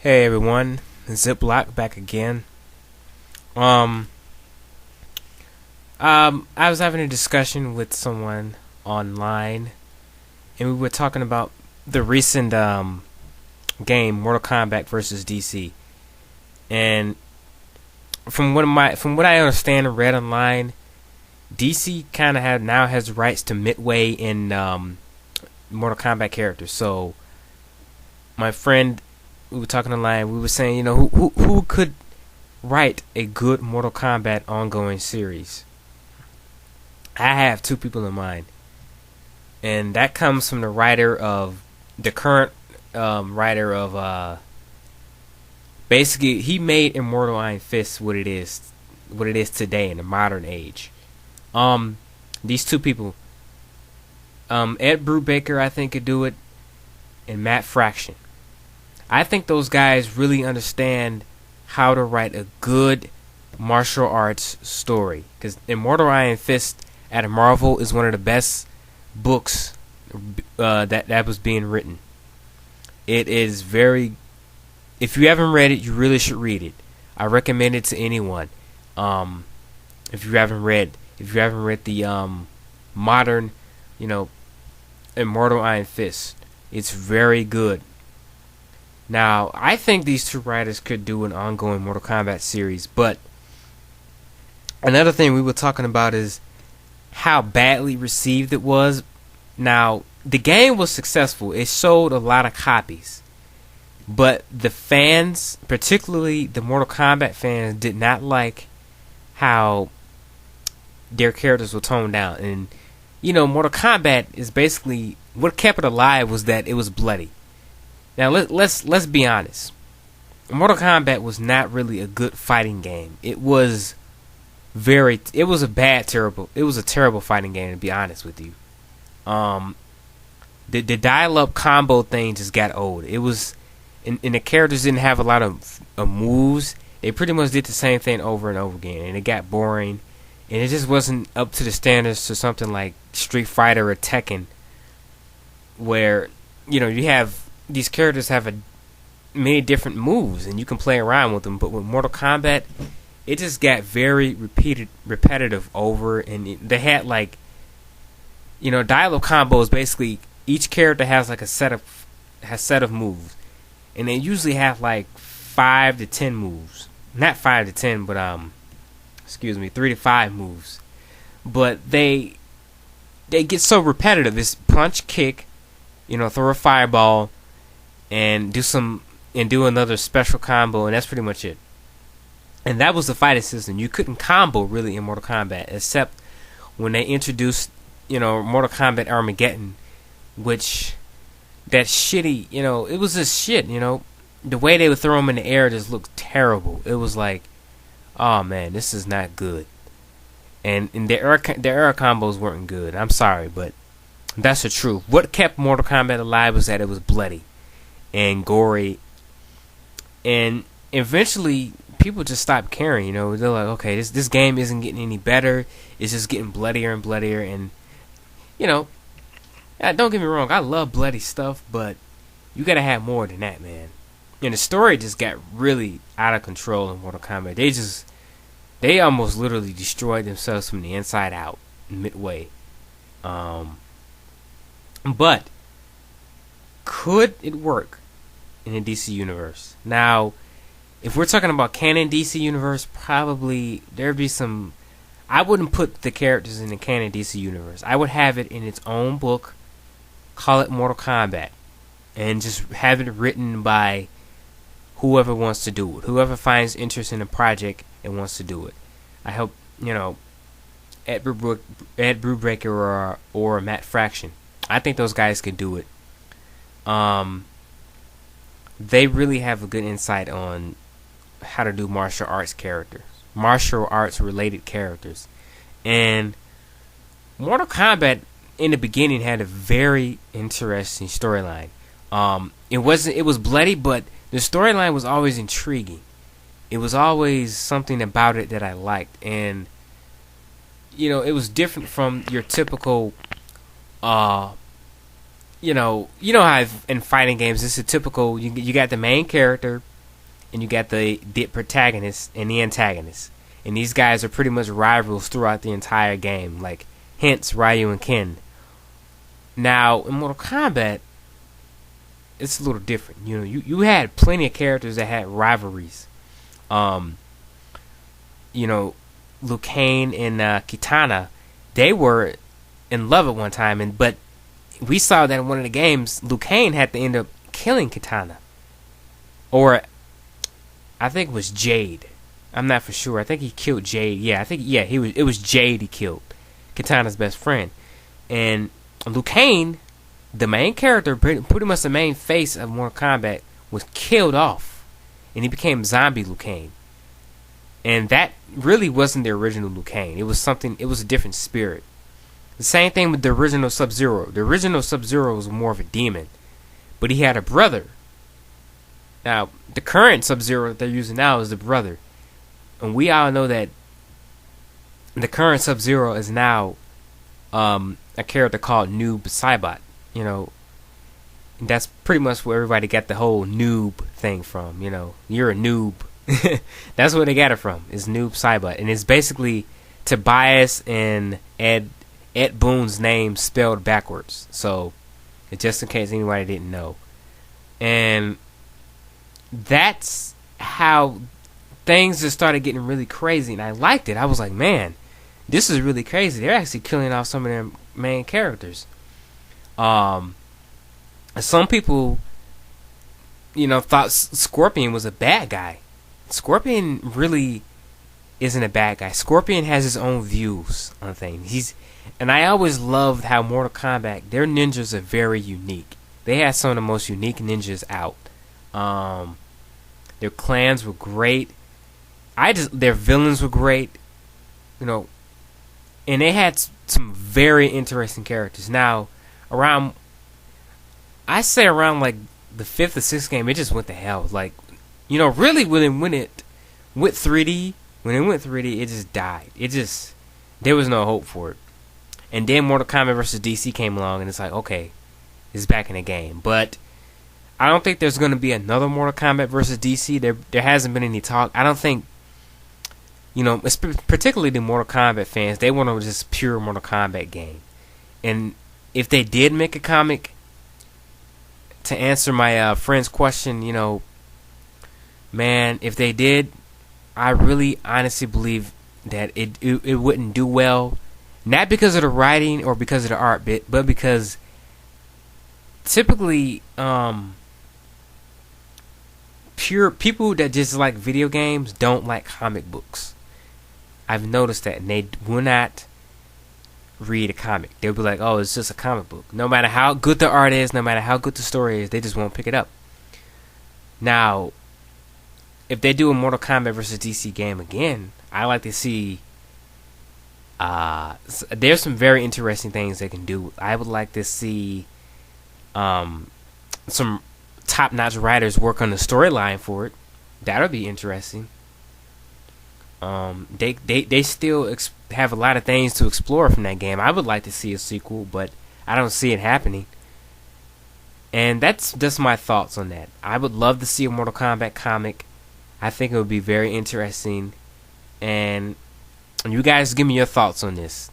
Hey everyone, Ziploc back again. Um, I was having a discussion with someone online, and we were talking about the recent game Mortal Kombat versus DC. And from what I understand and read online, DC kind of have now has rights to Midway in Mortal Kombat characters. So my friend, we were talking online. We were saying, who could write a good Mortal Kombat ongoing series? I have two people in mind, and that comes from the current writer of basically he made Immortal Iron Fist what it is today in the modern age. Um, these two people, Ed Brubaker, I think could do it, and Matt Fraction. I think those guys really understand how to write a good martial arts story. Because Immortal Iron Fist at Marvel is one of the best books that was being written. It is very. If you haven't read it, you really should read it. I recommend it to anyone. Um, if you haven't read the modern, you know, Immortal Iron Fist, it's very good. Now, I think these two writers could do an ongoing Mortal Kombat series, but another thing we were talking about is how badly received it was. Now, the game was successful. It sold a lot of copies. But the fans, particularly the Mortal Kombat fans, did not like how their characters were toned down. And, Mortal Kombat is basically what kept it alive was that it was bloody. Now let's be honest. Mortal Kombat was not really a good fighting game. It was a terrible fighting game, to be honest with you. Um the dial up combo thing just got old. It was and the characters didn't have a lot of moves. They pretty much did the same thing over and over again, and it got boring, and it just wasn't up to the standards to something like Street Fighter or Tekken, where you have these characters have many different moves and you can play around with them. But with Mortal Kombat, it just got very repetitive over, and they had dial-up combos. Basically, each character has like a set of moves, and they usually have like 5 to 10 moves. Not 5 to 10, but 3 to 5 moves. But they get so repetitive. It's punch, kick, throw a fireball, and do another special combo, and that's pretty much it. And that was the fighting system. You couldn't combo really in Mortal Kombat, except when they introduced, Mortal Kombat Armageddon, which that shitty, it was just shit. The way they would throw them in the air just looked terrible. It was like, oh man, this is not good. And their air combos weren't good. I'm sorry, but that's the truth. What kept Mortal Kombat alive was that it was bloody and gory, and eventually people just stopped caring. They're like, okay, this game isn't getting any better. It's just getting bloodier and bloodier, and don't get me wrong, I love bloody stuff, but you gotta have more than that, man. And the story just got really out of control in Mortal Kombat. They almost literally destroyed themselves from the inside out midway. But could it work in the DC universe? Now, if we're talking about canon DC universe, probably there'd be some. I wouldn't put the characters in the canon DC universe. I would have it in its own book, call it Mortal Kombat, and just have it written by whoever wants to do it. Whoever finds interest in the project and wants to do it. I hope, Ed Brubaker or Matt Fraction. I think those guys could do it. They really have a good insight on how to do martial arts related characters. And Mortal Kombat in the beginning had a very interesting storyline. It was bloody, but the storyline was always intriguing. It was always something about it that I liked, and it was different from your typical how in fighting games, it's a typical. You got the main character, and you got the protagonist and the antagonist, and these guys are pretty much rivals throughout the entire game. Like, hence Ryu and Ken. Now in Mortal Kombat, it's a little different. You had plenty of characters that had rivalries. Liu Kang and Kitana, they were in love at one time, but we saw that in one of the games, Liu Kang had to end up killing Kitana, or I think it was Jade. I'm not for sure. I think he killed Jade. It was Jade he killed, Kitana's best friend, and Liu Kang, the main character, pretty much the main face of Mortal Kombat, was killed off, and he became zombie Liu Kang. And that really wasn't the original Liu Kang. It was a different spirit. The same thing with the original Sub-Zero. The original Sub-Zero was more of a demon, but he had a brother. Now, the current Sub-Zero that they're using now is the brother. And we all know that the current Sub-Zero is now a character called Noob Saibot. And that's pretty much where everybody got the whole noob thing from. You're a noob. That's where they got it from. Is Noob Saibot, and it's basically Tobias and Ed Boon's name spelled backwards. So, just in case anybody didn't know, and that's how things just started getting really crazy, and I liked it. I was like, man, this is really crazy. They're actually killing off some of their main characters. Some people, thought Scorpion was a bad guy. Scorpion really isn't a bad guy. Scorpion has his own views on things. And I always loved how Mortal Kombat, their ninjas are very unique. They had some of the most unique ninjas out. Their clans were great. Their villains were great. And they had some very interesting characters. Now, around like the 5th or 6th game, it just went to hell. Like, really when it went 3D, it just died. There was no hope for it. And then Mortal Kombat vs. DC came along, and it's like, okay, it's back in the game. But I don't think there's going to be another Mortal Kombat vs. DC. There hasn't been any talk. I don't think, particularly the Mortal Kombat fans, they want a just pure Mortal Kombat game. And if they did make a comic, to answer my friend's question, man, if they did, I really honestly believe that it wouldn't do well. Not because of the writing or because of the art bit, but because typically pure people that just like video games don't like comic books. I've noticed that, and they will not read a comic. They'll be like, oh, it's just a comic book. No matter how good the art is, no matter how good the story is, they just won't pick it up. Now, if they do a Mortal Kombat vs. DC game again, I like to see there's some very interesting things they can do. I would like to see some top-notch writers work on the storyline for it. That'll be interesting. They still have a lot of things to explore from that game. I would like to see a sequel, but I don't see it happening. And that's just my thoughts on that. I would love to see a Mortal Kombat comic. I think it would be very interesting. And you guys give me your thoughts on this.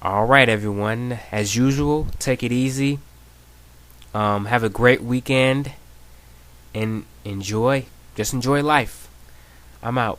Alright, everyone. As usual, take it easy. Have a great weekend. And enjoy. Just enjoy life. I'm out.